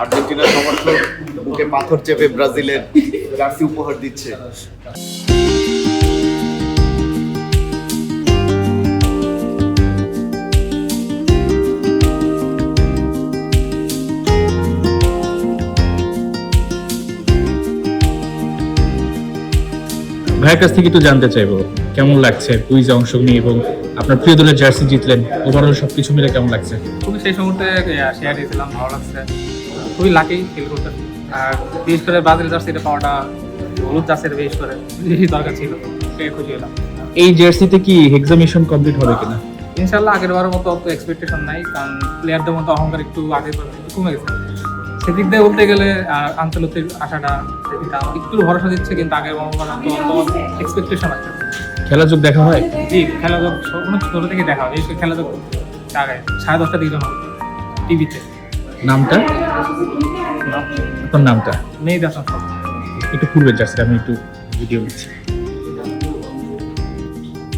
আর্জেন্টিনার সমর্থক বুকে পাথর চেপে ব্রাজিলের জার্সি উপহার দিচ্ছে। ভাইয়ের কাছ থেকে একটু জানতে চাইবো কেমন লাগছে কুইজে অংশ নিয়ে এবং আপনার প্রিয় দলের জার্সি জিতলেন, ওভারঅল সবকিছু মিলে কেমন লাগছে? খুবই সেই মুহূর্তে শেয়ার দিয়েছিলাম, ভালো লাগছে, খুবই লাকি ফিল করতে। আর বিশেষ করে ব্রাজিল জার্সিটা পাওয়াটা, হলুদ জার্সিটা বিশেষ করে বেশি দরকার ছিল, সেই খুশি হলাম। এই জার্সিতে কি এক্সামিশন কমপ্লিট হবে কিনা? ইনশাল্লাহ আগের বারের মতো অত এক্সপেকটেশন নাই, কারণ প্লেয়ারদের মতো অহংকার একটু আগের বার একটু কমে গেছে। সেদিক দিয়ে বলতে গেলে আঞ্চলিক আশাটা এটা একটু ভরসা দিচ্ছে, কিন্তু আগের মতো এক্সপেকটেশন আছে। খেলাযোগ দেখা হয়? জি, খেলাযোগ অনেক ছোটো থেকে দেখা হয়, বিশেষ করে খেলাযোগ আগে 10:30 দিকে হবে টিভিতে। নামটা? আপনার নামটা? মেয়ে দেখা একটু পূর্বের জার্সিটা আমি একটু ভিডিও নিচ্ছি।